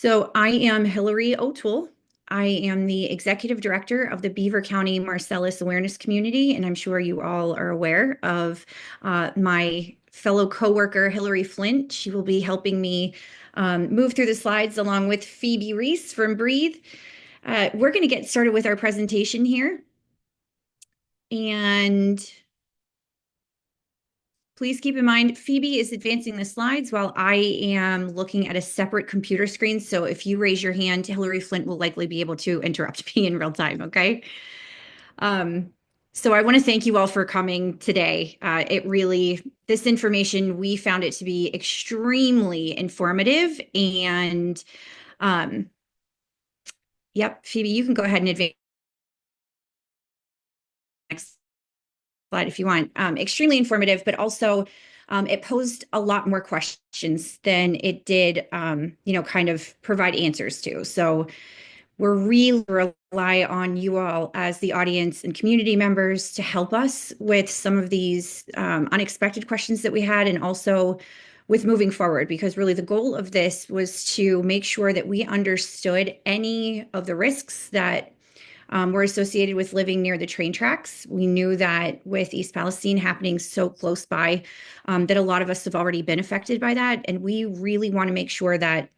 So I am Hillary O'Toole. I am the executive director of the Beaver County Marcellus Awareness Community, and I'm sure you all are aware of my fellow coworker, Hillary Flint. She will be helping me move through the slides along with Phoebe Reese from Breathe. We're going to get started with our presentation here. And please keep in mind, Phoebe is advancing the slides while I am looking at a separate computer screen. So if you raise your hand, Hillary Flint will likely be able to interrupt me in real time, okay? So I want to thank you all for coming today. This information, we found it to be extremely informative. And yep, Phoebe, you can go ahead and advance next slide if you want. Extremely informative, but also it posed a lot more questions than it did, kind of provide answers to. So we're really rely on you all as the audience and community members to help us with some of these unexpected questions that we had, and also with moving forward, because really the goal of this was to make sure that we understood any of the risks that were associated with living near the train tracks. We knew that with East Palestine happening so close by, that a lot of us have already been affected by that. And we really want to make sure that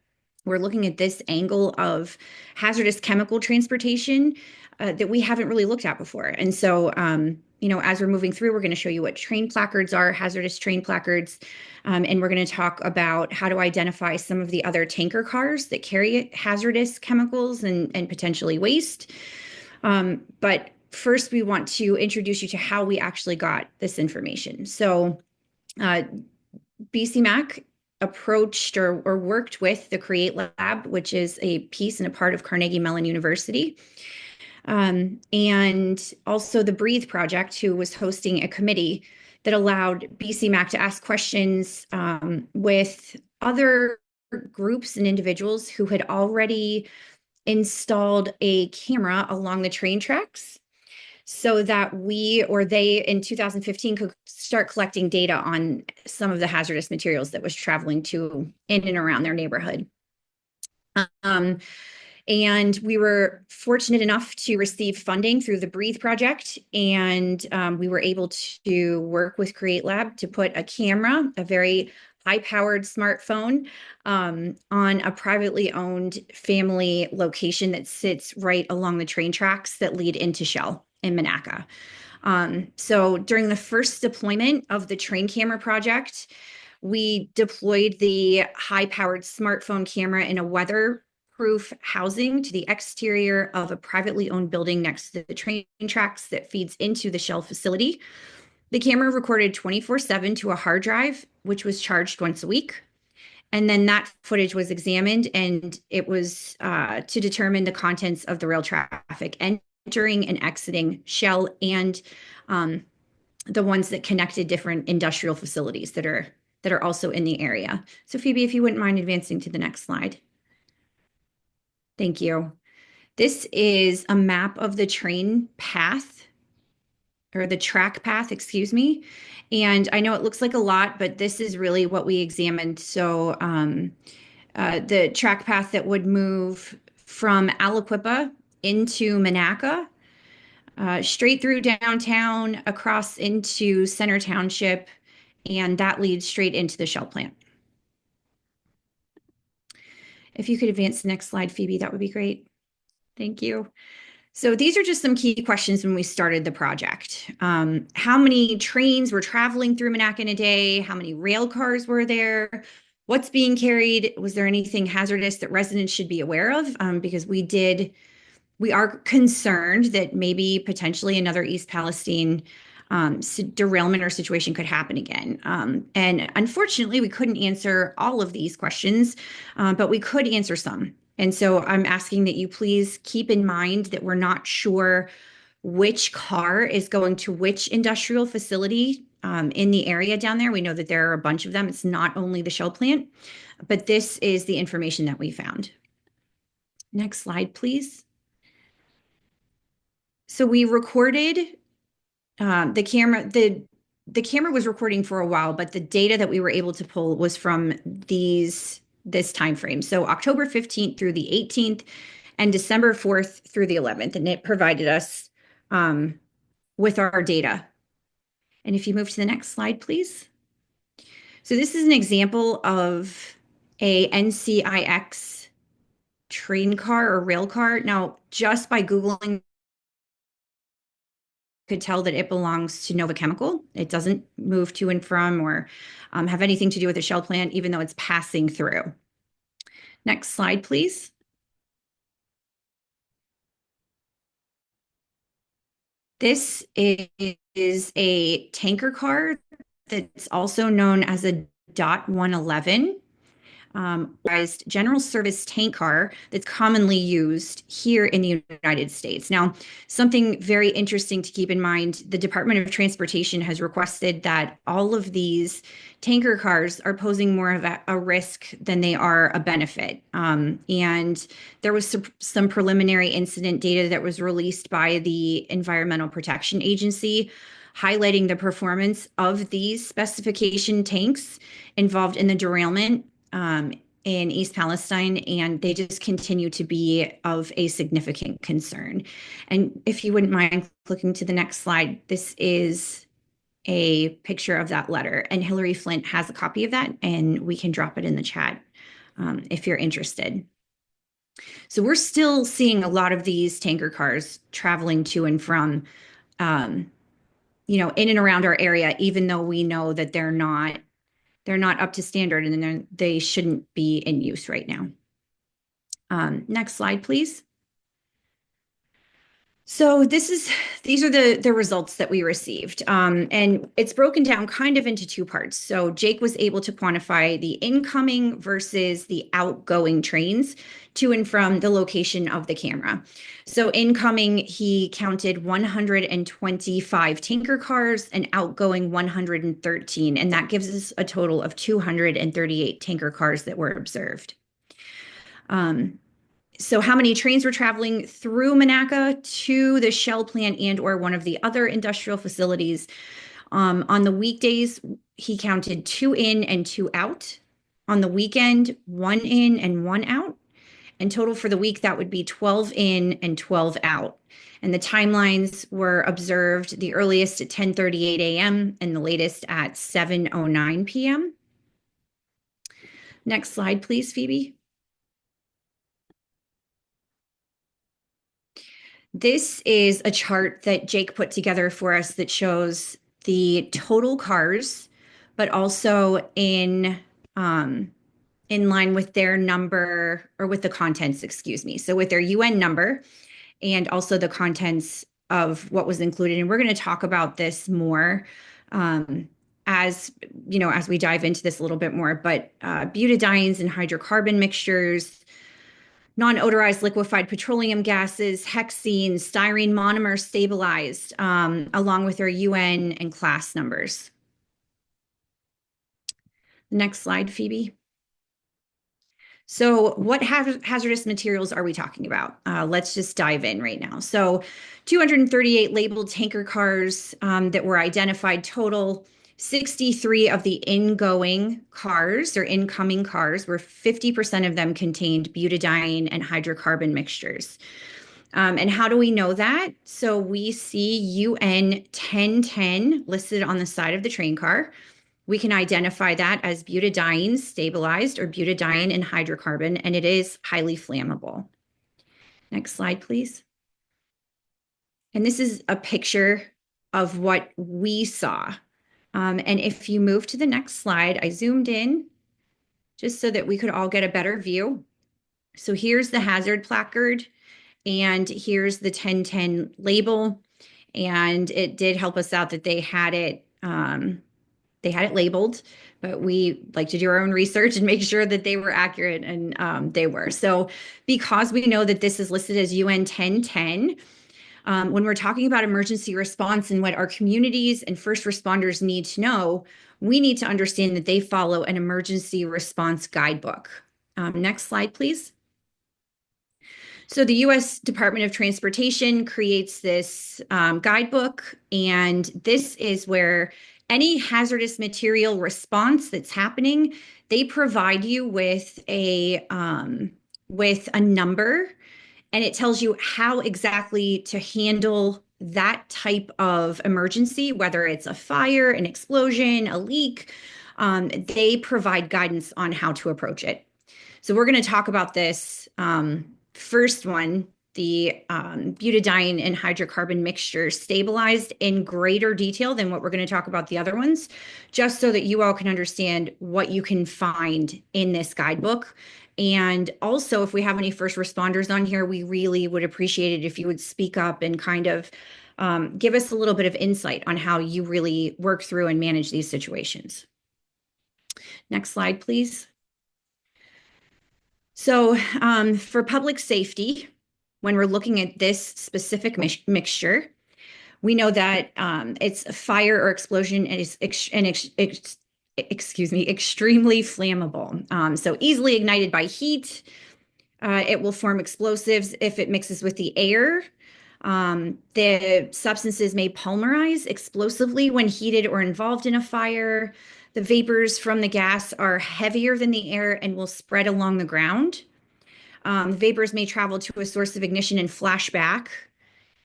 we're looking at this angle of hazardous chemical transportation that we haven't really looked at before. And so, as we're moving through, we're going to show you what train placards are, hazardous train placards, and we're going to talk about how to identify some of the other tanker cars that carry hazardous chemicals and potentially waste. But first, we want to introduce you to how we actually got this information. So BCMAC approached or worked with the CREATE Lab, which is a piece and a part of Carnegie Mellon University. And also the Breathe Project, who was hosting a committee that allowed BCMAC to ask questions with other groups and individuals who had already installed a camera along the train tracks so that we or they in 2015 could start collecting data on some of the hazardous materials that was traveling to in and around their neighborhood. And we were fortunate enough to receive funding through the Breathe Project, and we were able to work with CREATE Lab to put a camera, a very high-powered smartphone, on a privately owned family location that sits right along the train tracks that lead into Shell in Monaca. So during the first deployment of the train camera project, we deployed the high-powered smartphone camera in a weatherproof housing to the exterior of a privately owned building next to the train tracks that feeds into the Shell facility. The camera recorded 24/7 to a hard drive, which was charged once a week. And then that footage was examined, and it was to determine the contents of the rail traffic entering and exiting Shell, and the ones that connected different industrial facilities that are also in the area. So Phoebe, if you wouldn't mind advancing to the next slide. Thank you. This is a map of the train path, or the track path, excuse me. And I know it looks like a lot, but this is really what we examined. So the track path that would move from Aliquippa into Monaca, straight through downtown, across into Center Township, and that leads straight into the Shell plant. If you could advance the next slide, Phoebe, that would be great. Thank you. So these are just some key questions when we started the project. How many trains were traveling through Monaca in a day? How many rail cars were there? What's being carried? Was there anything hazardous that residents should be aware of? Because we are concerned that maybe potentially another East Palestine derailment or situation could happen again. And unfortunately, we couldn't answer all of these questions, but we could answer some. And so I'm asking that you please keep in mind that we're not sure which car is going to which industrial facility in the area down there. We know that there are a bunch of them. It's not only the Shell plant, but this is the information that we found. Next slide, please. So we recorded the camera. The camera was recording for a while, but the data that we were able to pull was from these this time frame. So October 15th through the 18th and December 4th through the 11th. And it provided us with our data. And if you move to the next slide, please. So this is an example of a NCIX train car or rail car. Now, just by Googling, could tell that it belongs to Nova Chemical. It doesn't move to and from or have anything to do with the Shell plant, even though it's passing through. Next slide, please. This is a tanker car that's also known as a DOT 111. General service tank car that's commonly used here in the United States. Now, something very interesting to keep in mind, the Department of Transportation has requested that all of these tanker cars are posing more of a risk than they are a benefit. And there was some preliminary incident data that was released by the Environmental Protection Agency highlighting the performance of these specification tanks involved in the derailment in East Palestine, and they just continue to be of a significant concern. And if you wouldn't mind clicking to the next slide, this is a picture of that letter, and Hillary Flint has a copy of that, and we can drop it in the chat if you're interested. So we're still seeing a lot of these tanker cars traveling to and from in and around our area, even though we know that they're not up to standard and they shouldn't be in use right now. Next slide, please. So these are the results that we received. And it's broken down kind of into two parts. So Jake was able to quantify the incoming versus the outgoing trains to and from the location of the camera. So incoming, he counted 125 tanker cars and outgoing 113. And that gives us a total of 238 tanker cars that were observed. So how many trains were traveling through Monaca to the Shell plant and or one of the other industrial facilities? On the weekdays, he counted 2 in and 2 out. On the weekend, 1 in and 1 out. And total for the week, that would be 12 in and 12 out. And the timelines were observed the earliest at 10:38 a.m. and the latest at 7:09 p.m. Next slide, please, Phoebe. This is a chart that Jake put together for us that shows the total cars, but also in line with their number or with the contents, excuse me. So with their UN number and also the contents of what was included. And we're going to talk about this more as we dive into this a little bit more, but butadienes and hydrocarbon mixtures, non-odorized liquefied petroleum gases, hexene, styrene monomer stabilized, along with their UN and class numbers. Next slide, Phoebe. So what hazardous materials are we talking about? Let's just dive in right now. So 238 labeled tanker cars that were identified total. 63 of the incoming cars were 50% of them contained butadiene and hydrocarbon mixtures. And how do we know that? So we see UN 1010 listed on the side of the train car. We can identify that as butadiene stabilized or butadiene and hydrocarbon, and it is highly flammable. Next slide, please. And this is a picture of what we saw. And if you move to the next slide, I zoomed in just so that we could all get a better view. So here's the hazard placard, and here's the 1010 label. And it did help us out that they had it labeled, but we like to do our own research and make sure that they were accurate, and they were. So because we know that this is listed as UN 1010, when we're talking about emergency response and what our communities and first responders need to know, we need to understand that they follow an emergency response guidebook. Next slide, please. So the U.S. Department of Transportation creates this guidebook, and this is where Any hazardous material response that's happening, they provide you with a number, and it tells you how exactly to handle that type of emergency, whether it's a fire, an explosion, a leak. They provide guidance on how to approach it. So we're going to talk about this first one, the butadiene and hydrocarbon mixture, stabilized in greater detail than what we're going to talk about the other ones, just so that you all can understand what you can find in this guidebook. And also, if we have any first responders on here, we really would appreciate it if you would speak up and kind of give us a little bit of insight on how you really work through and manage these situations. Next slide, please. So for public safety, when we're looking at this specific mixture, we know that it's a fire or explosion and is extremely flammable. So easily ignited by heat. It will form explosives if it mixes with the air. The substances may pulverize explosively when heated or involved in a fire. The vapors from the gas are heavier than the air and will spread along the ground. Vapors may travel to a source of ignition and flash back,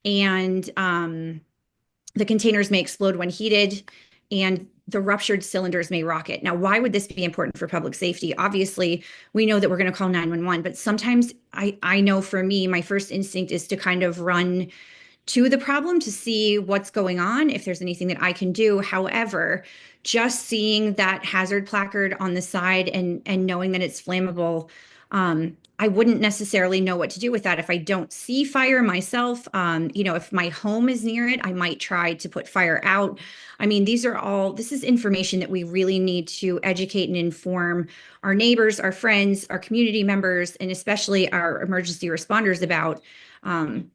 and the containers may explode when heated, and the ruptured cylinders may rocket. Now, why would this be important for public safety? Obviously, we know that we're going to call 911, but sometimes I know for me, my first instinct is to kind of run to the problem to see what's going on, if there's anything that I can do. However, just seeing that hazard placard on the side and knowing that it's flammable, I wouldn't necessarily know what to do with that if I don't see fire myself. If my home is near it, I might try to put fire out. I mean, this is information that we really need to educate and inform our neighbors, our friends, our community members, and especially our emergency responders about,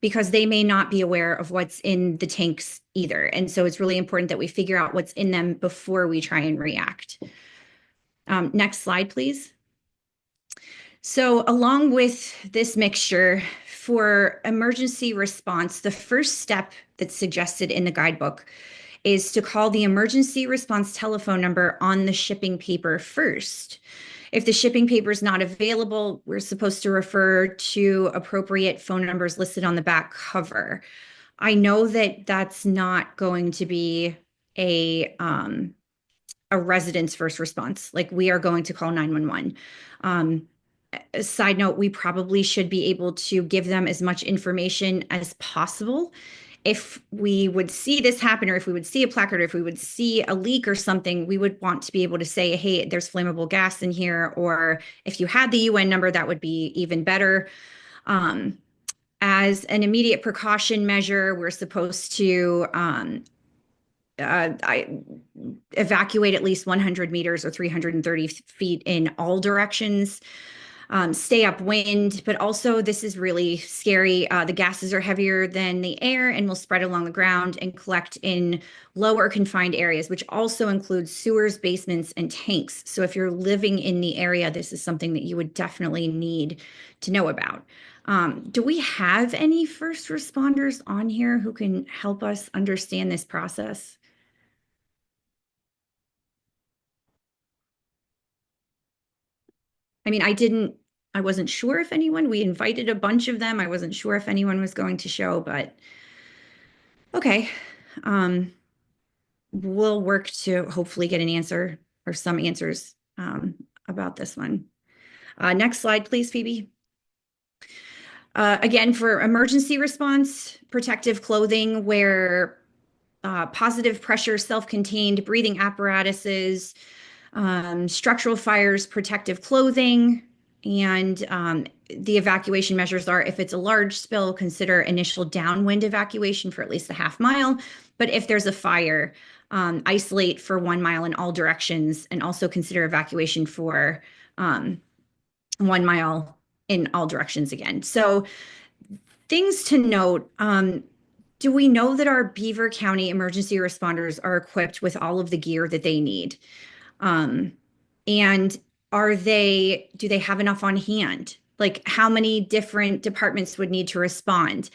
because they may not be aware of what's in the tanks either. And so it's really important that we figure out what's in them before we try and react. Next slide, please. So along with this mixture, for emergency response, the first step that's suggested in the guidebook is to call the emergency response telephone number on the shipping paper first. If the shipping paper is not available, we're supposed to refer to appropriate phone numbers listed on the back cover. I know that that's not going to be a resident's first response. Like, we are going to call 911. A side note, we probably should be able to give them as much information as possible. If we would see this happen, or if we would see a placard, or if we would see a leak or something, we would want to be able to say, hey, there's flammable gas in here. Or if you had the UN number, that would be even better. As an immediate precaution measure, we're supposed to evacuate at least 100 meters or 330 feet in all directions. Stay upwind, but also this is really scary. The gases are heavier than the air and will spread along the ground and collect in lower confined areas, which also includes sewers, basements, and tanks. So if you're living in the area, this is something that you would definitely need to know about. Do we have any first responders on here who can help us understand this process? I mean, I wasn't sure if we invited a bunch of them. I wasn't sure if anyone was going to show, but okay. We'll work to hopefully get an answer or some answers about this one. Next slide, please, Phoebe. Again, for emergency response, protective clothing, wear positive pressure, self-contained breathing apparatuses, structural fires, protective clothing, and the evacuation measures are, if it's a large spill, consider initial downwind evacuation for at least a half mile. But if there's a fire, isolate for 1 mile in all directions, and also consider evacuation for 1 mile in all directions again. So things to note. Do we know that our Beaver County emergency responders are equipped with all of the gear that they need? And do they have enough on hand? like how many different departments would need to respond.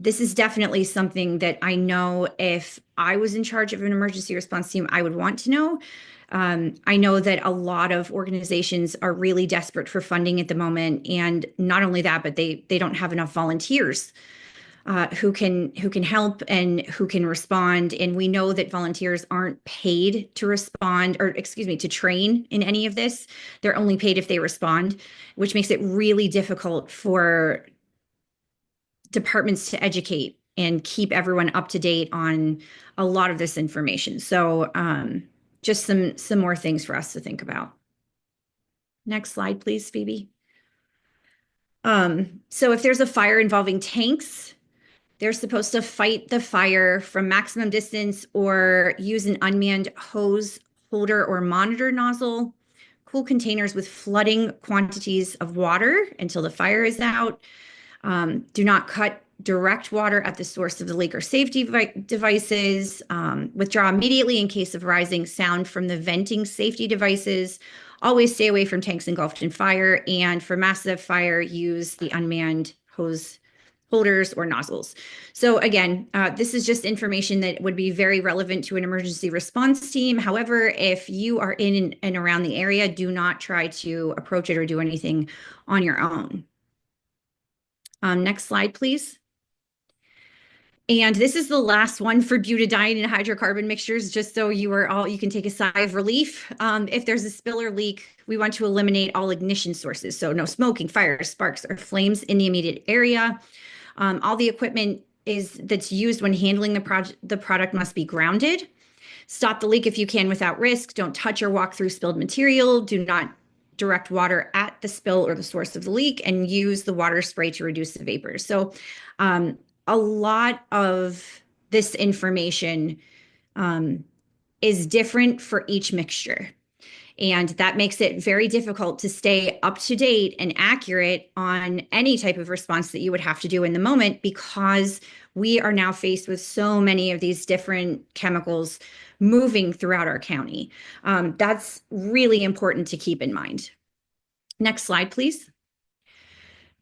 This is definitely something that I know if I was in charge of an emergency response team, I would want to know. I know that a lot of organizations are really desperate for funding at the moment, and not only that, but they don't have enough volunteers who can help and who can respond. And we know that volunteers aren't paid to respond, or excuse me, to train in any of this. They're only paid if they respond, which makes it really difficult for departments to educate and keep everyone up to date on a lot of this information. So just some more things for us to think about. Next slide, please, Phoebe. So if there's a fire involving tanks, they're supposed to fight the fire from maximum distance or use an unmanned hose holder or monitor nozzle, cool containers with flooding quantities of water until the fire is out. Do not cut direct water at the source of the leak or safety devices. Withdraw immediately in case of rising sound from the venting safety devices. Always stay away from tanks engulfed in fire. And for massive fire, use the unmanned hose holders or nozzles. So again, this is just information that would be very relevant to an emergency response team. However, if you are in and around the area, do not try to approach it or do anything on your own. Next slide, please. And this is the last one for butadiene and hydrocarbon mixtures, just so you can take a sigh of relief. If there's a spill or leak, we want to eliminate all ignition sources. So no smoking, fires, sparks, or flames in the immediate area. All the equipment that's used when handling the product must be grounded. Stop the leak if you can without risk. Don't touch or walk through spilled material. Do not direct water at the spill or the source of the leak, and use the water spray to reduce the vapors. So a lot of this information is different for each mixture. And that makes it very difficult to stay up to date and accurate on any type of response that you would have to do in the moment, because we are now faced with so many of these different chemicals moving throughout our county. That's really important to keep in mind. Next slide, please.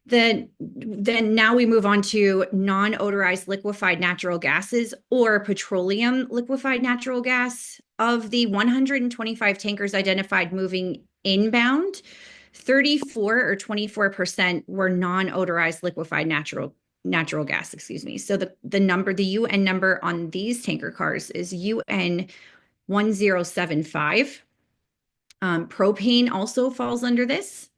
Then now we move on to non-odorized liquefied natural gases, or petroleum liquefied natural gas. Of the 125 tankers identified moving inbound, 34 or 24% were non-odorized liquefied natural gas, excuse me. So the UN number on these tanker cars is UN 1075. Propane also falls under this.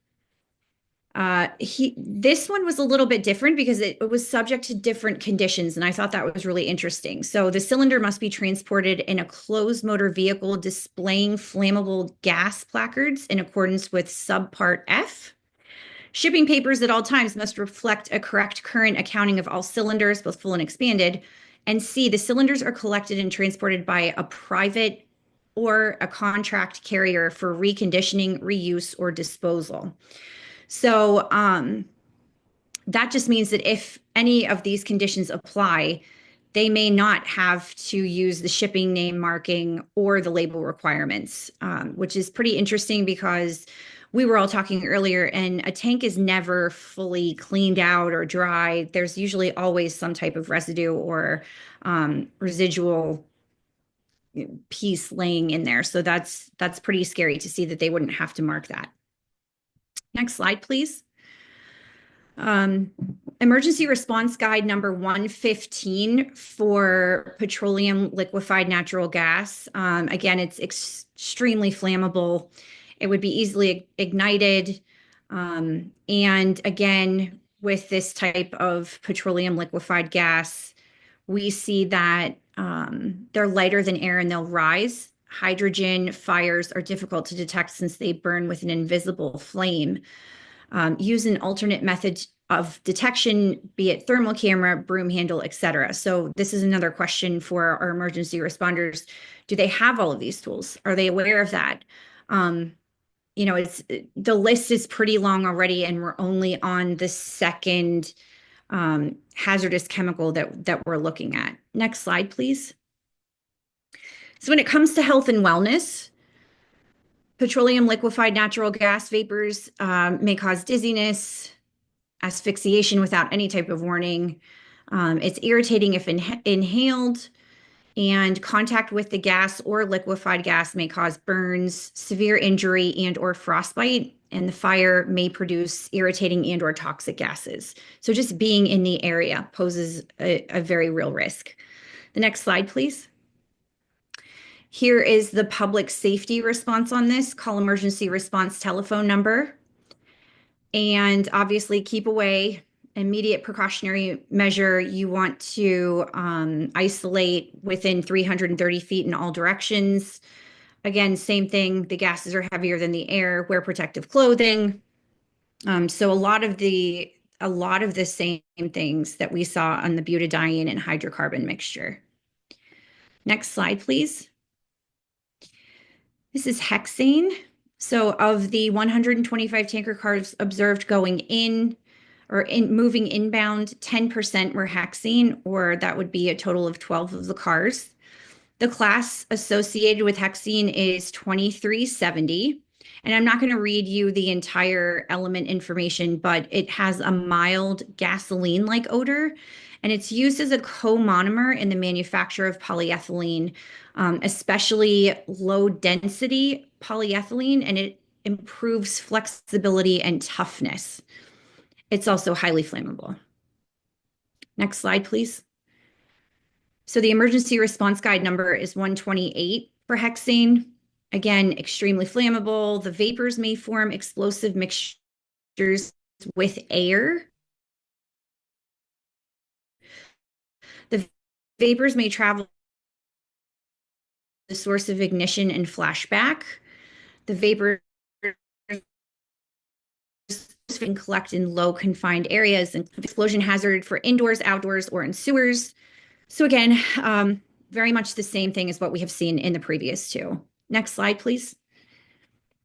This one was a little bit different because it was subject to different conditions, and I thought that was really interesting. So the cylinder must be transported in a closed motor vehicle displaying flammable gas placards in accordance with subpart F. Shipping papers at all times must reflect a correct current accounting of all cylinders, both full and expanded. And C, the cylinders are collected and transported by a private or a contract carrier for reconditioning, reuse, or disposal. So that just means that if any of these conditions apply, they may not have to use the shipping name marking or the label requirements, which is pretty interesting because we were all talking earlier, and a tank is never fully cleaned out or dry. There's usually always some type of residue or residual piece laying in there. So that's pretty scary to see that they wouldn't have to mark that. Next slide, please. Emergency response guide number 115 for petroleum liquefied natural gas. Again, it's extremely flammable. It would be easily ignited. And again, with this type of petroleum liquefied gas, we see that they're lighter than air and they'll rise. Hydrogen fires are difficult to detect since they burn with an invisible flame. Use an alternate method of detection, be it thermal camera, broom handle, etc. So this is another question for our emergency responders. Do they have all of these tools? Are they aware of that? The list is pretty long already, and we're only on the second hazardous chemical that we're looking at. Next slide, please. So when it comes to health and wellness, Petroleum liquefied natural gas vapors may cause dizziness, asphyxiation without any type of warning. It's irritating if inhaled, and contact with the gas or liquefied gas may cause burns, severe injury, and or frostbite, and the fire may produce irritating and or toxic gases. So just being in the area poses a very real risk. The next slide, please. Here is the public safety response on this. Call emergency response telephone number. And obviously keep away. Immediate precautionary measure, you want to isolate within 330 feet in all directions. Again, same thing, the gases are heavier than the air, wear protective clothing. So a lot of the same things that we saw on the butadiene and hydrocarbon mixture. Next slide, please. This is hexane. So of the 125 tanker cars observed going in or moving inbound, 10% were hexane, or that would be a total of 12 of the cars. The class associated with hexane is 2370. And I'm not going to read you the entire element information, but it has a mild gasoline-like odor, and it's used as a co-monomer in the manufacture of polyethylene, especially low-density polyethylene, and it improves flexibility and toughness. It's also highly flammable. Next slide, please. So the emergency response guide number is 128 for hexane. Again, extremely flammable. The vapors may form explosive mixtures with air. The vapors may travel the source of ignition and flashback. The vapors can collect in low confined areas and explosion hazard for indoors, outdoors, or in sewers. So again, very much the same thing as what we have seen in the previous two. Next slide, please.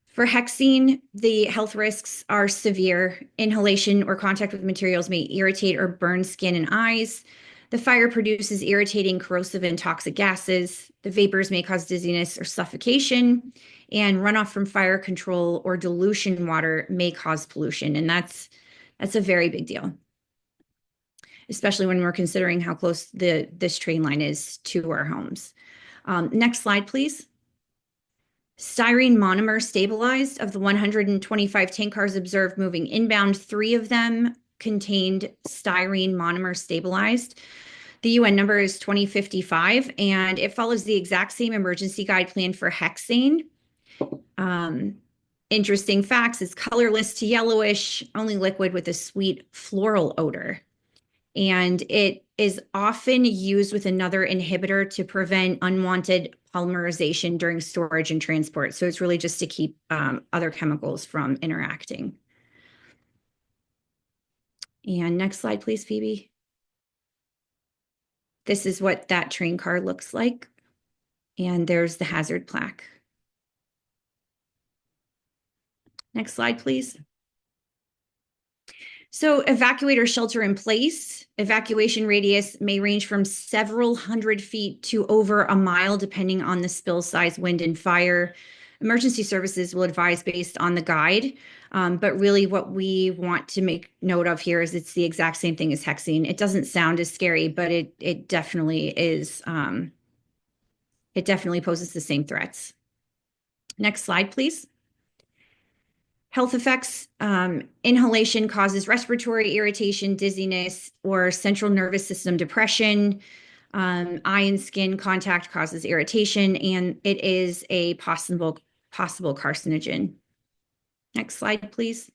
For hexane, the health risks are severe. Inhalation or contact with materials may irritate or burn skin and eyes. The fire produces irritating, corrosive, and toxic gases. The vapors may cause dizziness or suffocation, and runoff from fire control or dilution water may cause pollution. And that's a very big deal, especially when we're considering how close this train line is to our homes. Next slide, please. Styrene monomer stabilized. Of the 125 tank cars observed moving inbound, 3 of them contained styrene monomer stabilized. The UN number is 2055, and it follows the exact same emergency guide plan for hexane. Interesting facts, it's colorless to yellowish, only liquid with a sweet floral odor. And it is often used with another inhibitor to prevent unwanted polymerization during storage and transport. So it's really just to keep other chemicals from interacting. And next slide, please, Phoebe. This is what that train car looks like. And there's the hazard plaque. Next slide, please. So evacuate or shelter in place. Evacuation radius may range from several hundred feet to over a mile, depending on the spill size, wind, and fire. Emergency services will advise based on the guide. But really what we want to make note of here is it's the exact same thing as hexane. It doesn't sound as scary, but it definitely is. It definitely poses the same threats. Next slide, please. Health effects, inhalation causes respiratory irritation, dizziness, or central nervous system depression. Eye and skin contact causes irritation, and it is a possible carcinogen. Next slide, please.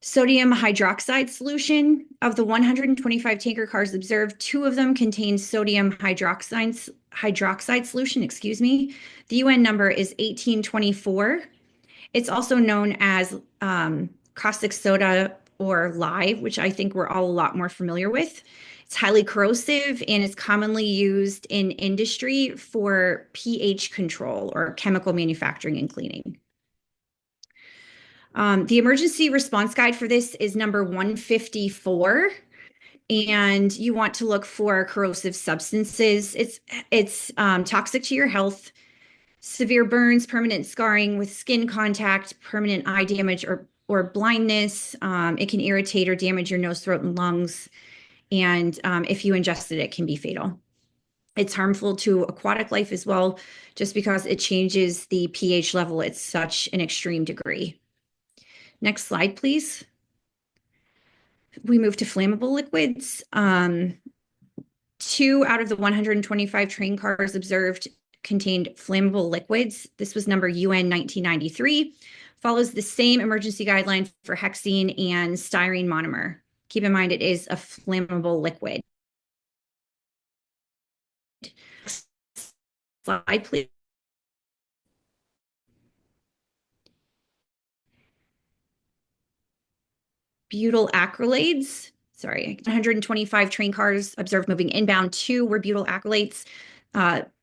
Sodium hydroxide solution. Of the 125 tanker cars observed, 2 of them contain sodium hydroxide solution, excuse me. The UN number is 1824. It's also known as caustic soda or lye, which I think we're all a lot more familiar with. It's highly corrosive and is commonly used in industry for pH control or chemical manufacturing and cleaning. The emergency response guide for this is number 154, and you want to look for corrosive substances. It's toxic to your health, severe burns, permanent scarring with skin contact, permanent eye damage or blindness. It can irritate or damage your nose, throat, and lungs. And if you ingest it, it can be fatal. It's harmful to aquatic life as well, just because it changes the pH level at such an extreme degree. Next slide, please. We move to flammable liquids. 2 out of the 125 train cars observed contained flammable liquids. This was number UN 1993. Follows the same emergency guideline for hexene and styrene monomer. Keep in mind, it is a flammable liquid. Slide, please. Butyl acrylades. Sorry, 125 train cars observed moving inbound. 2 were butyl acrylates.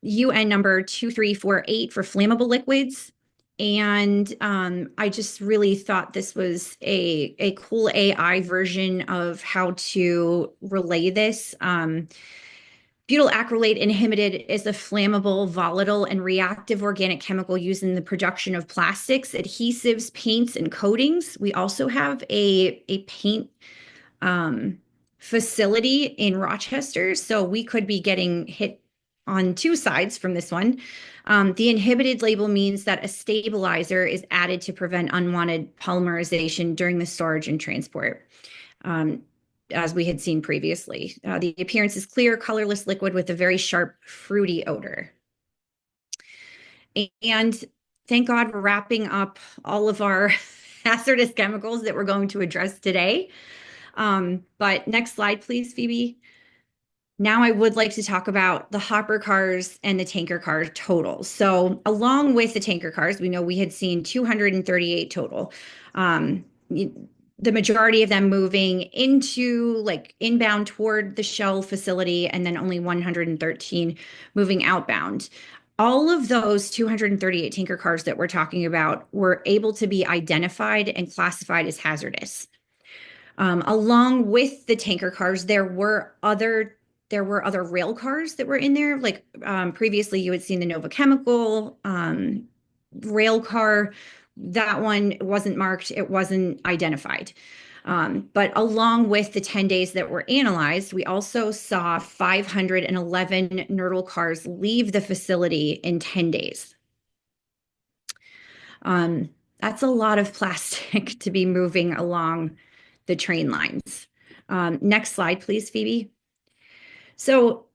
UN number 2348 for flammable liquids. And I just really thought this was a cool AI version of how to relay this. Butyl acrylate inhibited is a flammable, volatile, and reactive organic chemical used in the production of plastics, adhesives, paints, and coatings. We also have a paint facility in Rochester, so we could be getting hit on 2 sides from this one. The inhibited label means that a stabilizer is added to prevent unwanted polymerization during the storage and transport. As we had seen previously. The appearance is clear, colorless liquid with a very sharp, fruity odor. And thank God we're wrapping up all of our hazardous chemicals that we're going to address today. But next slide, please, Phoebe. Now I would like to talk about the hopper cars and the tanker car totals. So along with the tanker cars, we know we had seen 238 total. The majority of them moving into like inbound toward the Shell facility, and then only 113 moving outbound. All of those 238 tanker cars that we're talking about were able to be identified and classified as hazardous. Along with the tanker cars, there were other rail cars that were in there. Like previously, you had seen the Nova Chemical rail car. That one wasn't marked, it wasn't identified. But along with the 10 days that were analyzed, we also saw 511 nurdle cars leave the facility in 10 days. That's a lot of plastic to be moving along the train lines. Next slide, please, Phoebe. So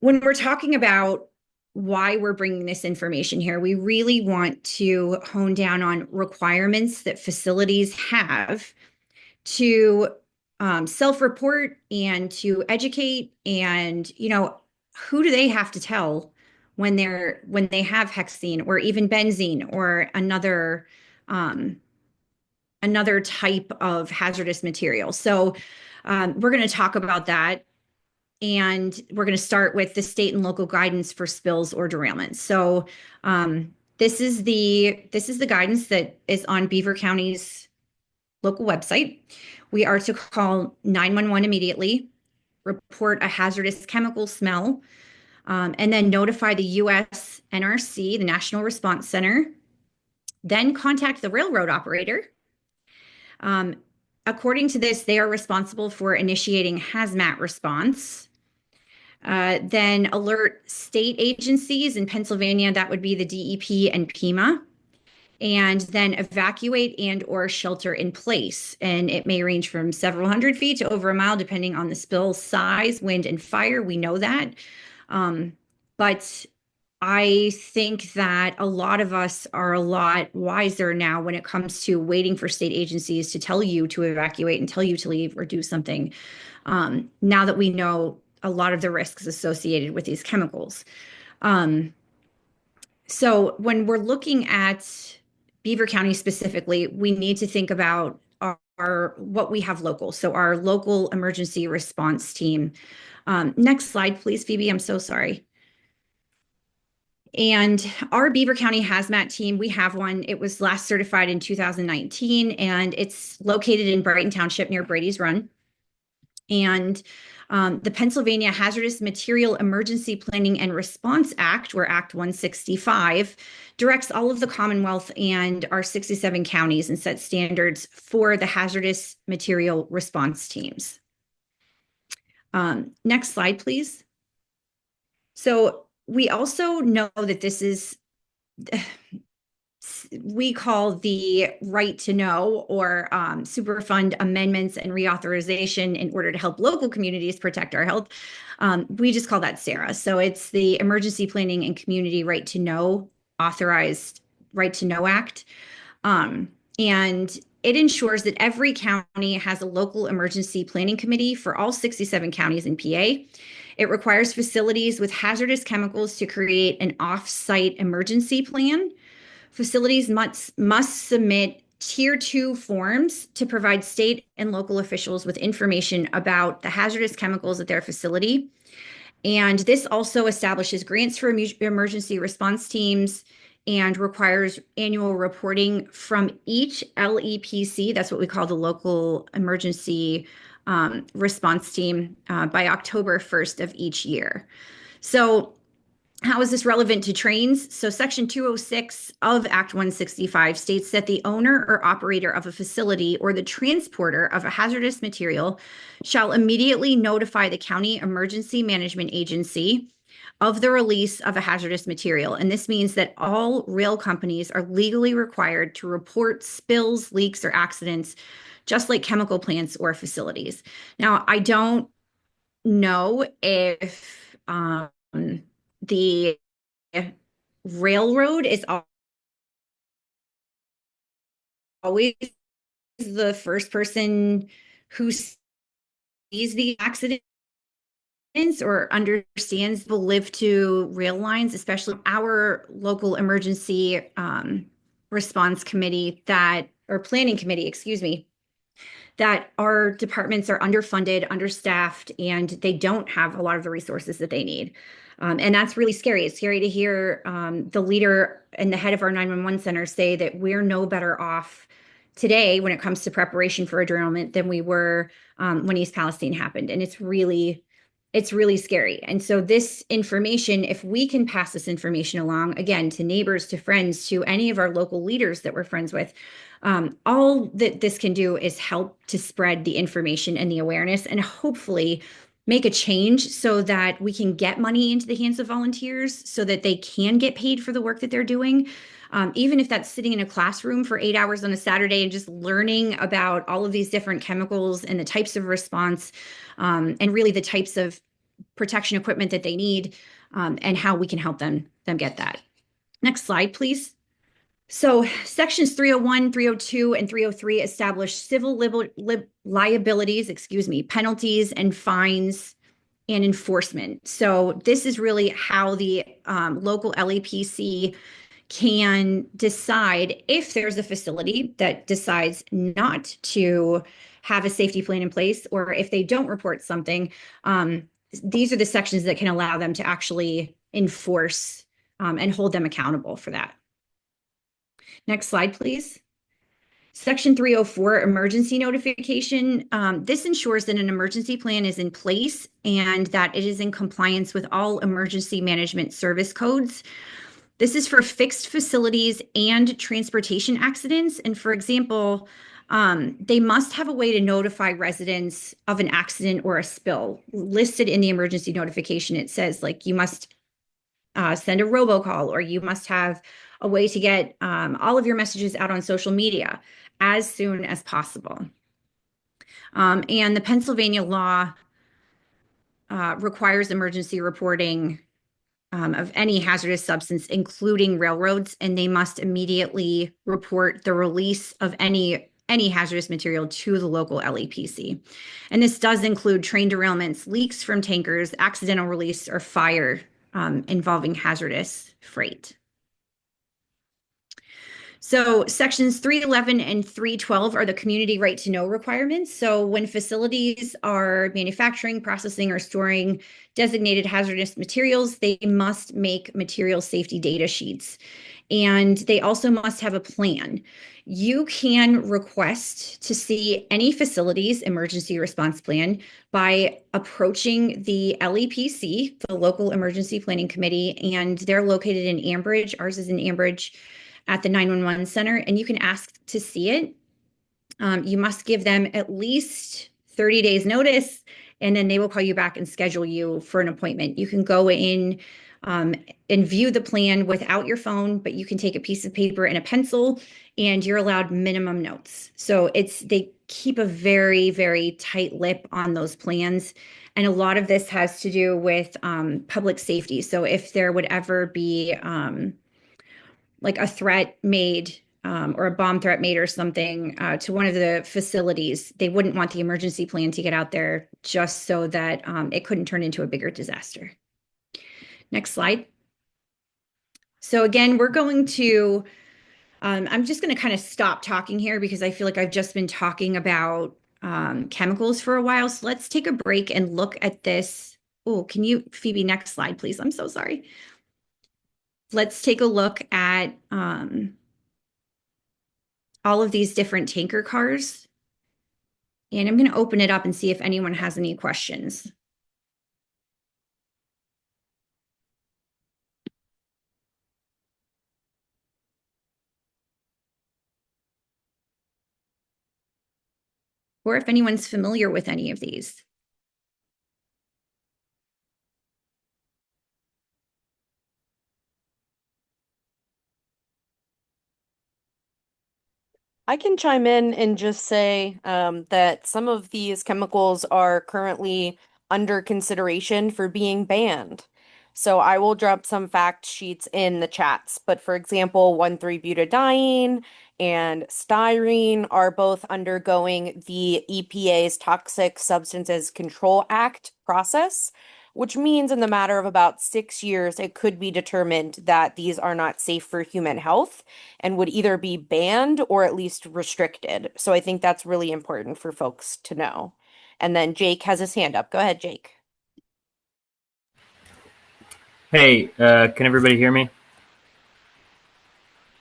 when we're talking about why we're bringing this information here, we really want to hone down on requirements that facilities have to self-report and to educate. And who do they have to tell when they have hexene or even benzene or another type of hazardous material? So we're going to talk about that. And we're going to start with the state and local guidance for spills or derailments. So this is the guidance that is on Beaver County's local website. We are to call 911 immediately, report a hazardous chemical smell, and then notify the U.S. NRC, the National Response Center, then contact the railroad operator. According to this, they are responsible for initiating hazmat response. Then alert state agencies in Pennsylvania, that would be the DEP and PEMA, and then evacuate and or shelter in place. And it may range from several hundred feet to over a mile, depending on the spill size, wind, and fire. We know that. But I think that a lot of us are a lot wiser now when it comes to waiting for state agencies to tell you to evacuate and tell you to leave or do something. Now that we know a lot of the risks associated with these chemicals. So when we're looking at Beaver County specifically, we need to think about our what we have local. So our local emergency response team. Next slide, please, Phoebe. I'm so sorry. And our Beaver County hazmat team, we have one. It was last certified in 2019, and it's located in Brighton Township near Brady's Run. And The Pennsylvania Hazardous Material Emergency Planning and Response Act, or Act 165, directs all of the Commonwealth and our 67 counties and sets standards for the hazardous material response teams. Next slide, please. So we also know that this is, we call the right to know, or Superfund amendments and reauthorization in order to help local communities protect our health. We just call that SARA. So it's the Emergency Planning and Community Right to Know Authorized Right to Know Act. And it ensures that every county has a local emergency planning committee for all 67 counties in PA. It requires facilities with hazardous chemicals to create an off-site emergency plan. Facilities must submit Tier 2 forms to provide state and local officials with information about the hazardous chemicals at their facility. And this also establishes grants for emergency response teams and requires annual reporting from each LEPC, that's what we call the local emergency response team, by October 1st of each year. So how is this relevant to trains? So Section 206 of Act 165 states that the owner or operator of a facility or the transporter of a hazardous material shall immediately notify the county emergency management agency of the release of a hazardous material. And this means that all rail companies are legally required to report spills, leaks, or accidents, just like chemical plants or facilities. Now, I don't know if the railroad is always the first person who sees the accidents or understands the live to rail lines, especially our local emergency response committee or planning committee, excuse me, that our departments are underfunded, understaffed, and they don't have a lot of the resources that they need. And that's really scary. It's scary to hear the leader and the head of our 911 center say that we're no better off today when it comes to preparation for a derailment than we were when East Palestine happened. And it's really scary. And so this information, if we can pass this information along, again, to neighbors, to friends, to any of our local leaders that we're friends with, all that this can do is help to spread the information and the awareness and hopefully make a change so that we can get money into the hands of volunteers so that they can get paid for the work that they're doing. Even if that's sitting in a classroom for 8 hours on a Saturday and just learning about all of these different chemicals and the types of response, and really the types of protection equipment that they need, and how we can help them get that. Next slide, please. So sections 301, 302, and 303 establish civil liabilities, penalties and fines and enforcement. So this is really how the local LEPC can decide if there's a facility that decides not to have a safety plan in place, or if they don't report something. These are the sections that can allow them to actually enforce and hold them accountable for that. Next slide, please. Section 304, emergency notification. This ensures that an emergency plan is in place and that it is in compliance with all emergency management service codes. This is for fixed facilities and transportation accidents. And for example, they must have a way to notify residents of an accident or a spill. Listed in the emergency notification, it says like you must send a robocall, or you must have a way to get all of your messages out on social media as soon as possible. And the Pennsylvania law requires emergency reporting of any hazardous substance, including railroads, and they must immediately report the release of any hazardous material to the local LEPC. And this does include train derailments, leaks from tankers, accidental release, or fire involving hazardous freight. So sections 311 and 312 are the community right to know requirements. So when facilities are manufacturing, processing, or storing designated hazardous materials, they must make material safety data sheets. And they also must have a plan. You can request to see any facility's emergency response plan by approaching the LEPC, the Local Emergency Planning Committee, and they're located in Ambridge. Ours is in Ambridge at the 911 center, and you can ask to see it. You must give them at least 30 days notice, and then they will call you back and schedule you for an appointment. You can go in and view the plan without your phone, but you can take a piece of paper and a pencil, and you're allowed minimum notes. So they keep a very, very tight lip on those plans. And a lot of this has to do with public safety. So if there would ever be like a threat made or a bomb threat made or something to one of the facilities, they wouldn't want the emergency plan to get out there just so that it couldn't turn into a bigger disaster. Next slide. So again, we're going to, I'm just going to kind of stop talking here because I feel like I've just been talking about chemicals for a while. So let's take a break and look at this. Oh, can you, Phoebe, next slide, please? I'm so sorry. Let's take a look at all of these different tanker cars. And I'm going to open it up and see if anyone has any questions. Or if anyone's familiar with any of these. I can chime in and just say that some of these chemicals are currently under consideration for being banned. So I will drop some fact sheets in the chats. But for example, 1,3-butadiene and styrene are both undergoing the EPA's Toxic Substances Control Act process, which means in the matter of about 6 years, it could be determined that these are not safe for human health and would either be banned or at least restricted. So I think that's really important for folks to know. And then Jake has his hand up. Go ahead, Jake. Hey, can everybody hear me?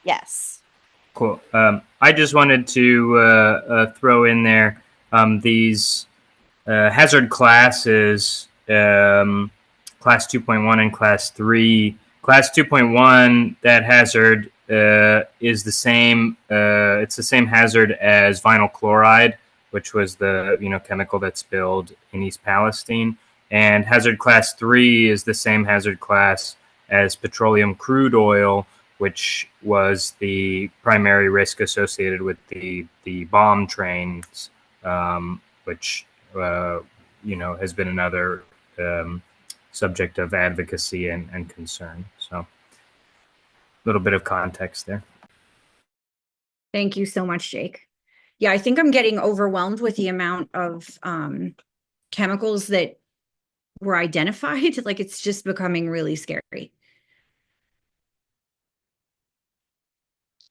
Yes. Cool. I just wanted to throw in there these hazard classes, class 2.1 and class 3. Class 2.1, that hazard is the same. It's the same hazard as vinyl chloride, which was the chemical that spilled in East Palestine. And hazard class 3 is the same hazard class as petroleum crude oil, which was the primary risk associated with the bomb trains, which has been another subject of advocacy and concern. So a little bit of context there. Thank you so much, Jake. Yeah, I think I'm getting overwhelmed with the amount of chemicals that were identified. Like it's just becoming really scary.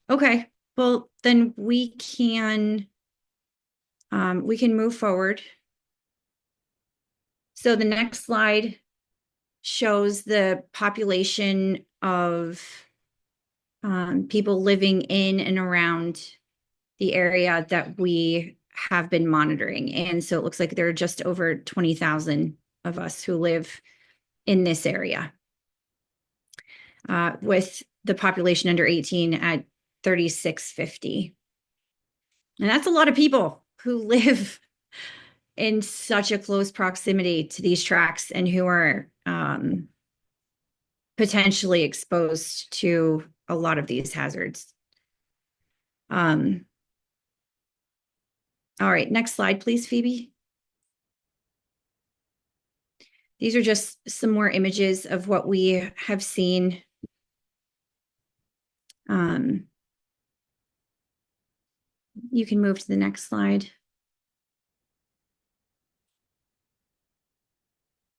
Okay, well then we can move forward. So the next slide shows the population of people living in and around the area that we have been monitoring. And so it looks like there are just over 20,000 of us who live in this area, with the population under 18 at 3,650. And that's a lot of people who live in such a close proximity to these tracks and who are potentially exposed to a lot of these hazards. All right, next slide, please, Phoebe. These are just some more images of what we have seen. You can move to the next slide.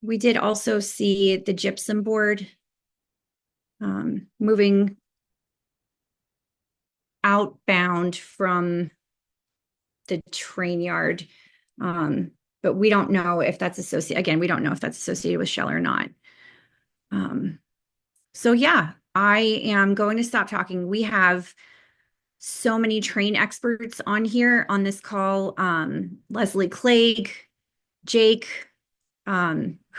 We did also see the gypsum board moving outbound from the train yard. But we don't know if that's associated, again, we don't know if that's associated with Shell or not. So yeah, I am going to stop talking. We have so many train experts on here on this call. Leslie Clegg, Jake, who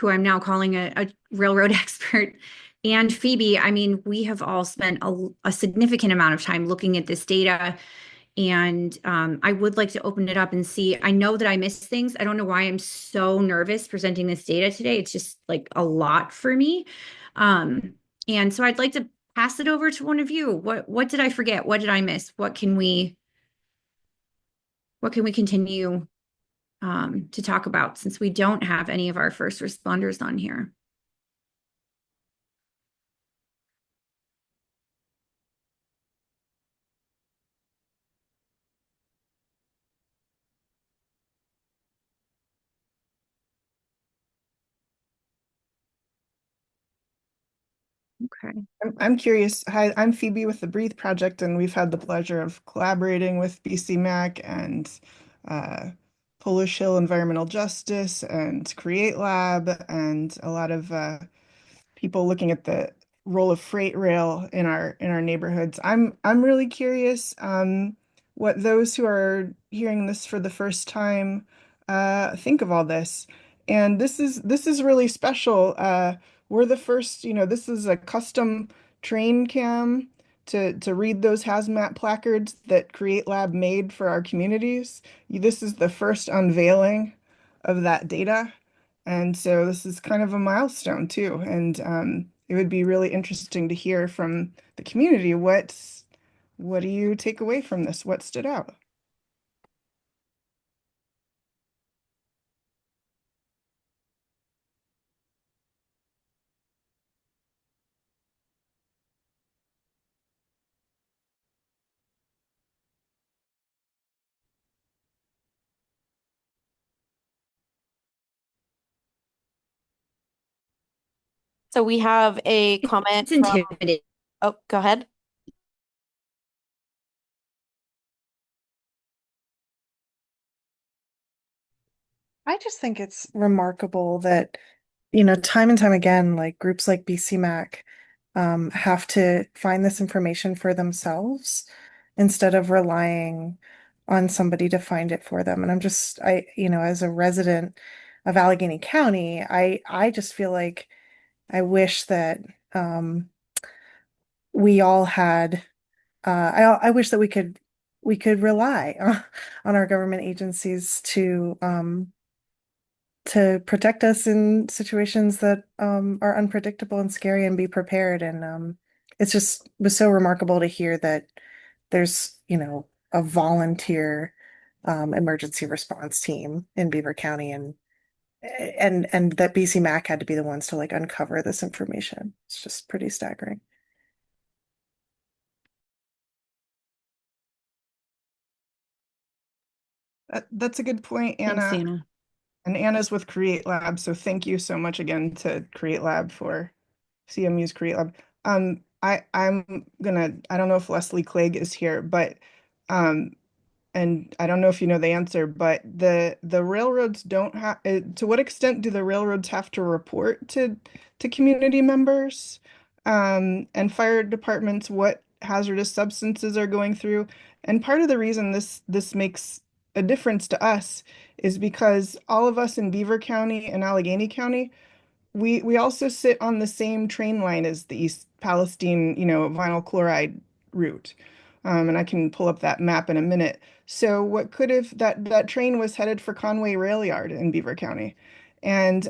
I'm now calling a railroad expert, and Phoebe. I mean, we have all spent a significant amount of time looking at this data. And I would like to open it up and see. I know that I missed things. I don't know why I'm so nervous presenting this data today. It's just like a lot for me. And so I'd like to pass it over to one of you. What did I forget? What did I miss? What can we continue to talk about, since we don't have any of our first responders on here? Okay. I'm curious. Hi, I'm Phoebe with the Breathe Project, and we've had the pleasure of collaborating with BCMAC and uh, Polish Hill Environmental Justice and Create Lab and a lot of people looking at the role of freight rail in our neighborhoods. I'm really curious what those who are hearing this for the first time think of all this. And this is really special. We're the first, this is a custom train cam to read those hazmat placards that Create Lab made for our communities. This is the first unveiling of that data. And so this is kind of a milestone too. And it would be really interesting to hear from the community what do you take away from this? What stood out? So we have a comment It's from, intimidating. oh, go ahead. I just think it's remarkable that, time and time again, like groups like BCMAC have to find this information for themselves instead of relying on somebody to find it for them. And as a resident of Allegheny County, I just feel like I wish that we all had I wish that we could rely on our government agencies to protect us in situations that are unpredictable and scary and be prepared. And it's just was so remarkable to hear that there's, a volunteer emergency response team in Beaver County and that BCMAC had to be the ones to like uncover this information. It's just pretty staggering. That's a good point, Thanks, Anna. Anna. And Anna's with Create Lab, so thank you so much again to Create Lab for CMU's Create Lab. I don't know if Leslie Clegg is here, but um, and I don't know if you know the answer, but the railroads don't have, to what extent do the railroads have to report to community members and fire departments what hazardous substances are going through? And part of the reason this makes a difference to us is because all of us in Beaver County and Allegheny County, we also sit on the same train line as the East Palestine, vinyl chloride route. And I can pull up that map in a minute. So what could have that train was headed for Conway Rail Yard in Beaver County. And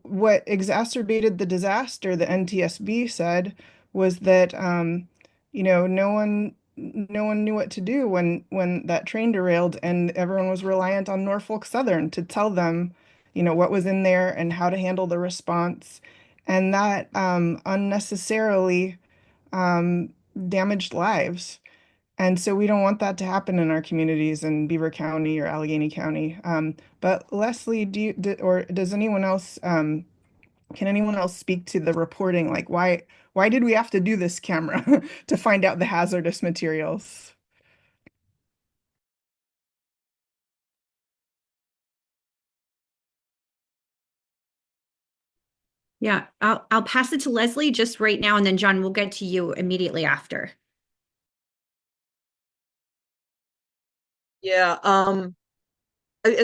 what exacerbated the disaster, the NTSB said, was that no one knew what to do when that train derailed, and everyone was reliant on Norfolk Southern to tell them, what was in there and how to handle the response, and that unnecessarily um, damaged lives. And so we don't want that to happen in our communities in Beaver County or Allegheny County. But Leslie, or does anyone else, can anyone else speak to the reporting? Like why did we have to do this camera to find out the hazardous materials? Yeah, I'll pass it to Leslie just right now, and then John, we'll get to you immediately after. Yeah,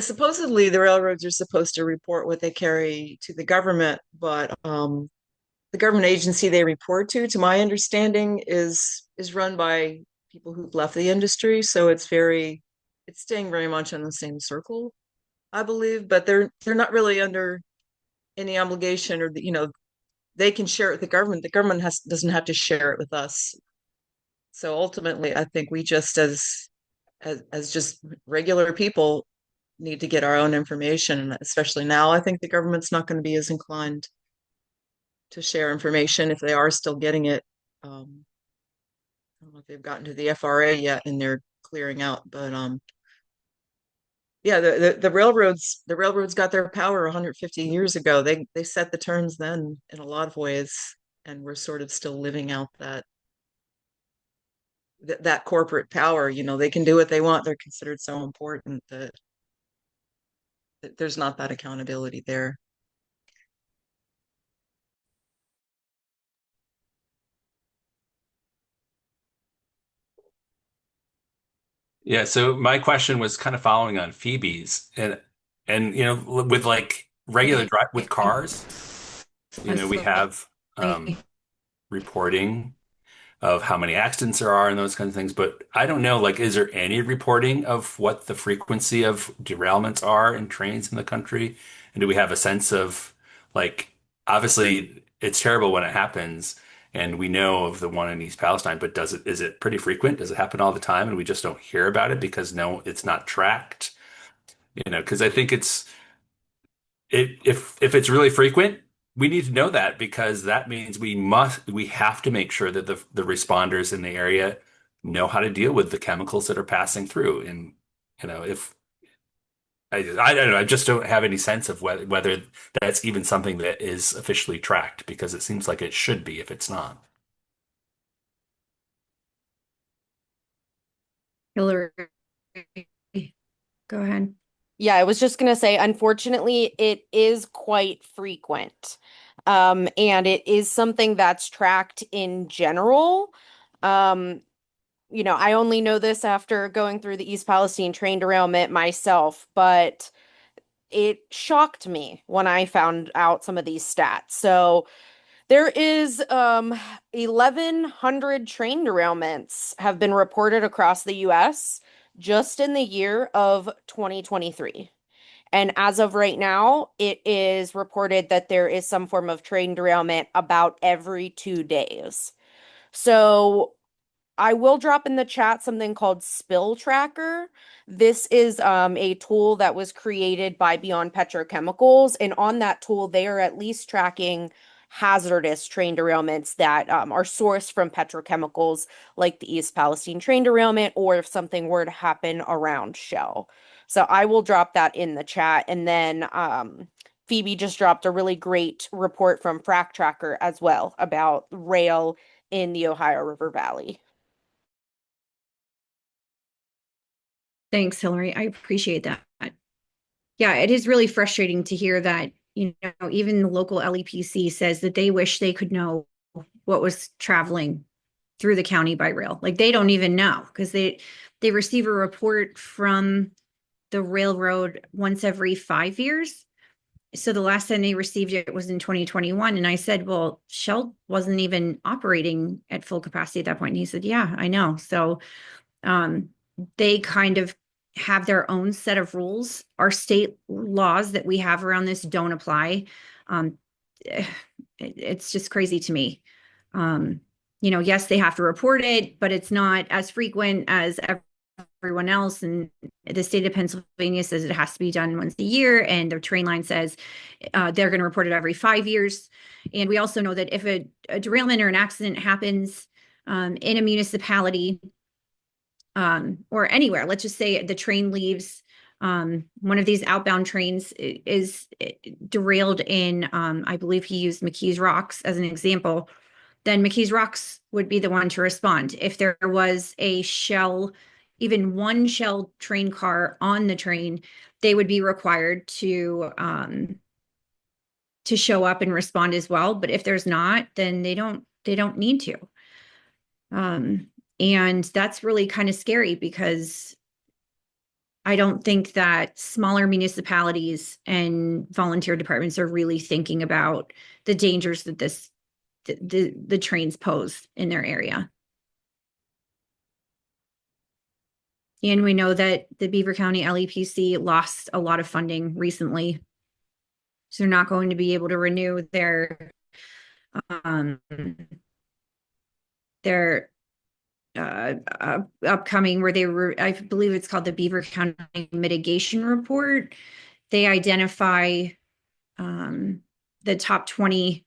supposedly the railroads are supposed to report what they carry to the government, but the government agency they report to my understanding, is run by people who've left the industry, so it's staying very much in the same circle, I believe, but they're not really under any obligation, or they can share it with the government. The government doesn't have to share it with us. So ultimately, I think we just as just regular people need to get our own information, and especially now, I think the government's not going to be as inclined to share information if they are still getting it. I don't know if they've gotten to the FRA yet and they're clearing out, but yeah, the railroads got their power 150 years ago. They set the terms then in a lot of ways, and we're sort of still living out that corporate power. They can do what they want. They're considered so important that there's not that accountability there. Yeah, so my question was kind of following on Phoebe's, and with like regular drive with cars, we have reporting of how many accidents there are and those kinds of things, but I don't know, like, is there any reporting of what the frequency of derailments are in trains in the country? And do we have a sense of, like, obviously it's terrible when it happens, and we know of the one in East Palestine, but is it pretty frequent? Does it happen all the time and we just don't hear about it because no, it's not tracked? Because I think if it's really frequent, we need to know that, because that means we have to make sure that the responders in the area know how to deal with the chemicals that are passing through. And if I don't know, I just don't have any sense of whether that's even something that is officially tracked, because it seems like it should be if it's not. Hillary, go ahead. Yeah, I was just gonna say, unfortunately, it is quite frequent. And it is something that's tracked in general. Um, I only know this after going through the East Palestine train derailment myself, but it shocked me when I found out some of these stats. So there is 1,100 train derailments have been reported across the US just in the year of 2023. And as of right now, it is reported that there is some form of train derailment about every 2 days. So I will drop in the chat something called Spill Tracker. This is a tool that was created by Beyond Petrochemicals, and on that tool, they are at least tracking hazardous train derailments that are sourced from petrochemicals, like the East Palestine train derailment, or if something were to happen around Shell. So I will drop that in the chat, and then Phoebe just dropped a really great report from Frac Tracker as well about rail in the Ohio River Valley. Thanks, Hillary. I appreciate that. Yeah, it is really frustrating to hear that, even the local LEPC says that they wish they could know what was traveling through the county by rail. Like, they don't even know, because they receive a report from the railroad once every 5 years. So the last time they received it was in 2021. And I said, well, Shell wasn't even operating at full capacity at that point. And he said, yeah, I know. So they kind of have their own set of rules. Our state laws that we have around this don't apply. It's just crazy to me. Yes, they have to report it, but it's not as frequent as everyone else. And the state of Pennsylvania says it has to be done once a year, and the train line says they're going to report it every 5 years. And we also know that if a derailment or an accident happens in a municipality, or anywhere, let's just say the train leaves, one of these outbound trains is derailed in, I believe he used McKees Rocks as an example, then McKees Rocks would be the one to respond. If there was a Shell, even one Shell train car on the train, they would be required to to show up and respond as well. But if there's not, then they don't need to. And that's really kind of scary because I don't think that smaller municipalities and volunteer departments are really thinking about the dangers that the trains pose in their area. And we know that the Beaver County LEPC lost a lot of funding recently. So they're not going to be able to renew their upcoming, where they were, I believe it's called the Beaver County Mitigation Report. They identify the top 20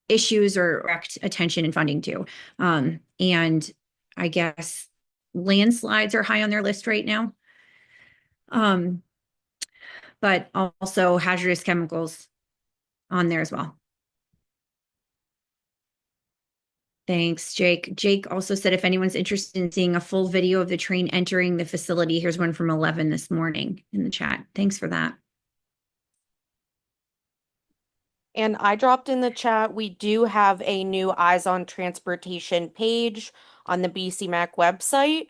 issues or direct attention and funding to. And I guess landslides are high on their list right now. But also hazardous chemicals on there as well. Thanks, Jake. Jake also said if anyone's interested in seeing a full video of the train entering the facility, here's one from 11 this morning in the chat. Thanks for that. And I dropped in the chat, we do have a new Eyes on Transportation page on the BCMAC website.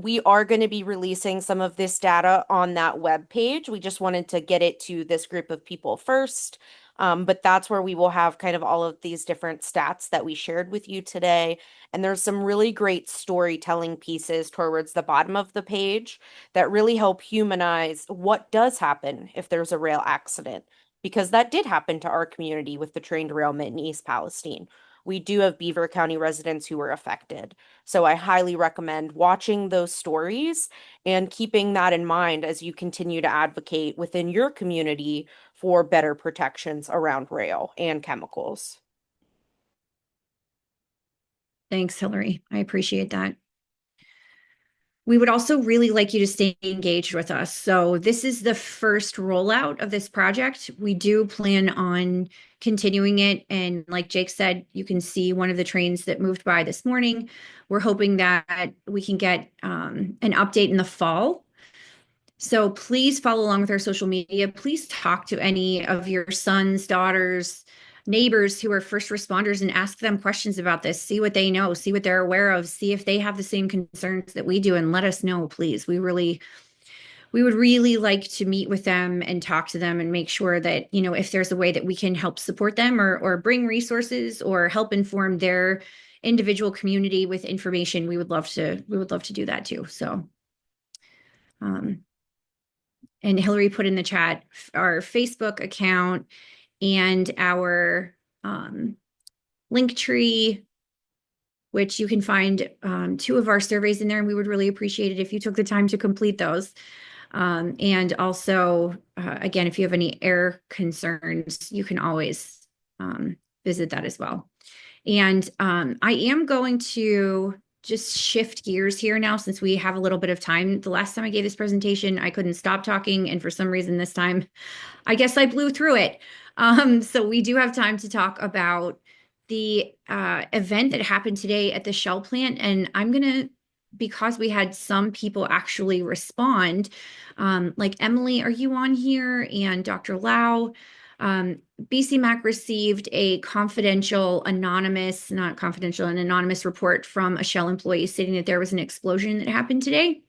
We are going to be releasing some of this data on that web page. We just wanted to get it to this group of people first. But that's where we will have kind of all of these different stats that we shared with you today. And there's some really great storytelling pieces towards the bottom of the page that really help humanize what does happen if there's a rail accident, because that did happen to our community with the train derailment in East Palestine. We do have Beaver County residents who were affected. So I highly recommend watching those stories and keeping that in mind as you continue to advocate within your community for better protections around rail and chemicals. Thanks, Hillary. I appreciate that. We would also really like you to stay engaged with us. So this is the first rollout of this project. We do plan on continuing it. And like Jake said, you can see one of the trains that moved by this morning. We're hoping that we can get an update in the fall. So please follow along with our social media. Please talk to any of your sons, daughters, neighbors who are first responders and ask them questions about this. See what they know, see what they're aware of, see if they have the same concerns that we do, and let us know, please. We would really like to meet with them and talk to them and make sure that, if there's a way that we can help support them or bring resources or help inform their individual community with information, we would love to do that too. So, and Hillary put in the chat our Facebook account and our link tree, which you can find 2 of our surveys in there. And we would really appreciate it if you took the time to complete those. And also, again, if you have any air concerns, you can always visit that as well. And I am going to just shift gears here now since we have a little bit of time. The last time I gave this presentation, I couldn't stop talking. And for some reason this time, I guess I blew through it. So we do have time to talk about the event that happened today at the Shell plant. And I'm going to, because we had some people actually respond, like Emily, are you on here? And Dr. Lau, BCMAC received a an anonymous report from a Shell employee stating that there was an explosion that happened today.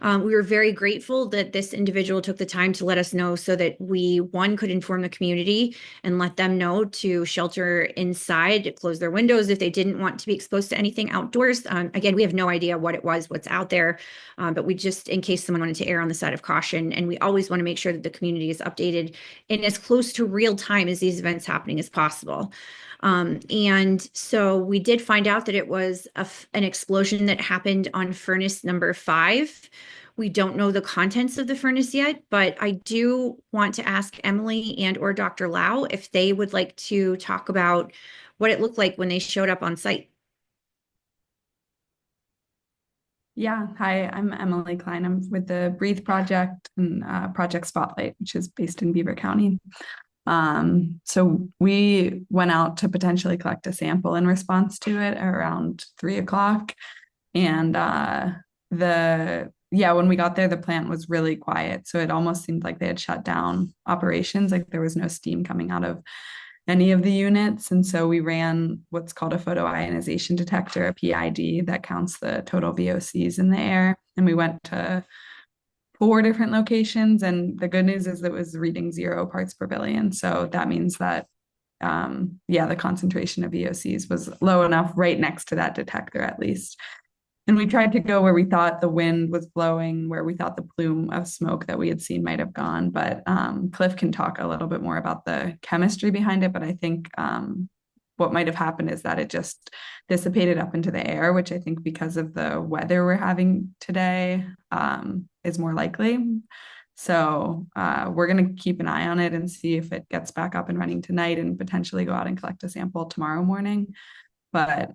We were very grateful that this individual took the time to let us know so that we, one, could inform the community and let them know to shelter inside, close their windows if they didn't want to be exposed to anything outdoors. Again, we have no idea what it was, what's out there, but we just, in case someone wanted to err on the side of caution, and we always want to make sure that the community is updated in as close to real time as these events happening as possible. And so we did find out that it was an explosion that happened on furnace number 5. We don't know the contents of the furnace yet, but I do want to ask Emily and or Dr. Lau if they would like to talk about what it looked like when they showed up on site. Yeah, hi, I'm Emily Klein. I'm with the Breathe Project and Project Spotlight, which is based in Beaver County. So we went out to potentially collect a sample in response to it around 3 o'clock. And the yeah, when we got there, the plant was really quiet. So it almost seemed like they had shut down operations, like there was no steam coming out of any of the units. And so we ran what's called a photoionization detector, a PID, that counts the total VOCs in the air. And we went to 4 different locations. And the good news is it was reading 0 parts per billion. So that means that, yeah, the concentration of VOCs was low enough right next to that detector, at least. And we tried to go where we thought the wind was blowing, where we thought the plume of smoke that we had seen might have gone. But Cliff can talk a little bit more about the chemistry behind it. But I think what might have happened is that it just dissipated up into the air, which I think because of the weather we're having today is more likely. So we're going to keep an eye on it and see if it gets back up and running tonight and potentially go out and collect a sample tomorrow morning. But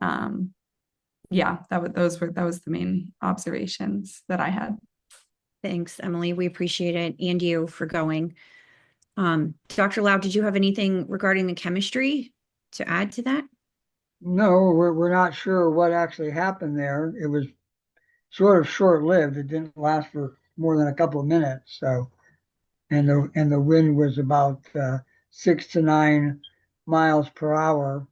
yeah, that was the main observations that I had. Thanks, Emily. We appreciate it, and you for going. Dr. Lau, did you have anything regarding the chemistry to add to that? No, we're not sure what actually happened there. It was sort of short-lived. It didn't last for more than a couple of minutes. So, and the wind was about 6 to 9 miles per hour.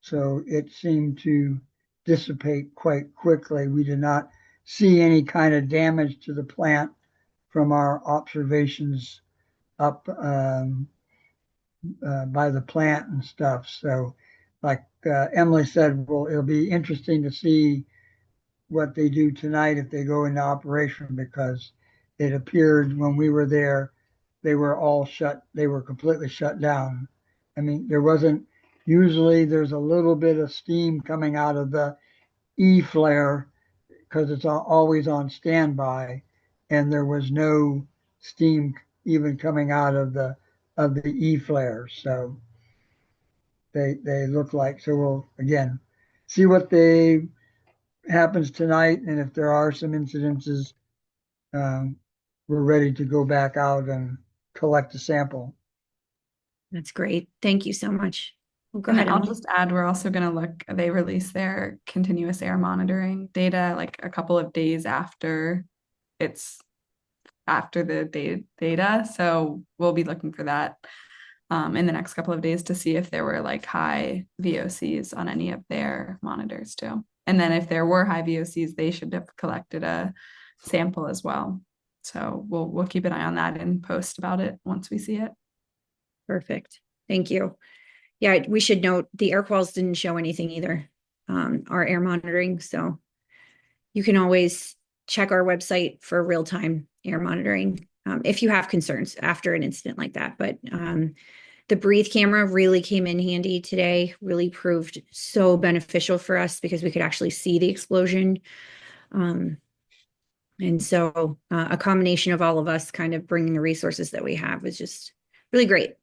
So it seemed to dissipate quite quickly. We did not see any kind of damage to the plant from our observations up by the plant and stuff. So, like Emily said, well, it'll be interesting to see what they do tonight if they go into operation, because it appeared when we were there, they were completely shut down. I mean, usually there's a little bit of steam coming out of the E flare because it's always on standby, and there was no steam even coming out of the E flare. So they look like, so we'll again see what happens tonight, and if there are some incidences, we're ready to go back out and collect a sample. That's great. Thank you so much. Well, go And ahead, I'll Emily. just add, we're also going to look, they release their continuous air monitoring data like a couple of days after the data. So we'll be looking for that in the next couple of days to see if there were like high VOCs on any of their monitors too. And then if there were high VOCs, they should have collected a sample as well. So we'll keep an eye on that and post about it once we see it. Perfect. Thank you. Yeah, we should note the air quals didn't show anything either, our air monitoring. So you can always check our website for real-time air monitoring if you have concerns after an incident like that. But the breathe camera really came in handy today, really proved so beneficial for us because we could actually see the explosion. And so a combination of all of us kind of bringing the resources that we have was just really great.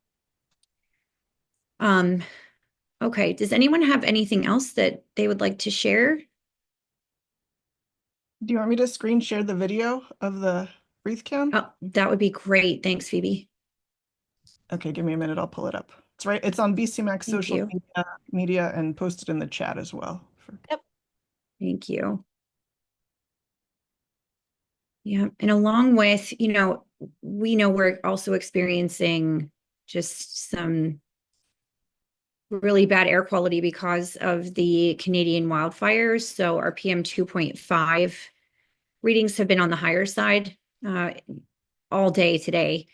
Okay, does anyone have anything else that they would like to share? Do you want me to screen share the video of the breathe cam? Oh, that would be great. Thanks, Phoebe. Okay, give me a minute. I'll pull it up. It's on BCMAC Thank social you. media and posted in the chat as well. Yep. Thank you. Yeah, and along with, we know we're also experiencing just some really bad air quality because of the Canadian wildfires. So our PM 2.5 readings have been on the higher side all day today.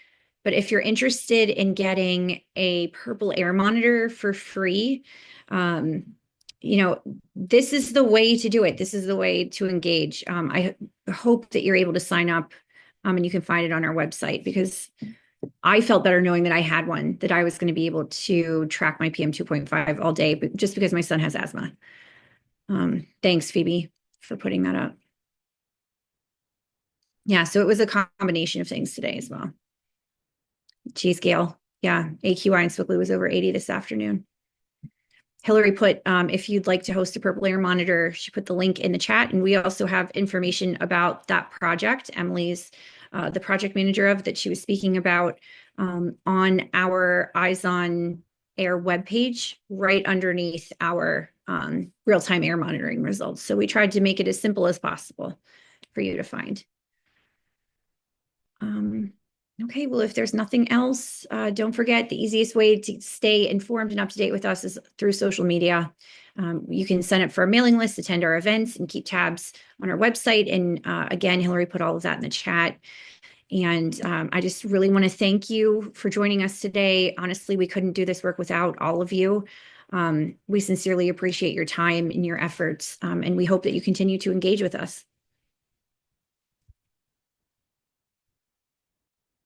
But if you're interested in getting a purple air monitor for free, this is the way to do it. This is the way to engage. I hope that you're able to sign up and you can find it on our website, because I felt better knowing that I had one, that I was going to be able to track my PM 2.5 all day, but just because my son has asthma. Thanks, Phoebe, for putting that up. Yeah, so it was a combination of things today as well. Geez, Gail. Yeah, AQI in Swickley was over 80 this afternoon. Hillary put, if you'd like to host a purple air monitor, she put the link in the chat. And we also have information about that project. Emily's the project manager of that she was speaking about on our Eyes on Air webpage, right underneath our real-time air monitoring results. So we tried to make it as simple as possible for you to find. Okay, well, if there's nothing else, don't forget the easiest way to stay informed and up to date with us is through social media. You can sign up for our mailing list, attend our events, and keep tabs on our website. And again, Hillary put all of that in the chat. And I just really want to thank you for joining us today. Honestly, we couldn't do this work without all of you. We sincerely appreciate your time and your efforts, and we hope that you continue to engage with us.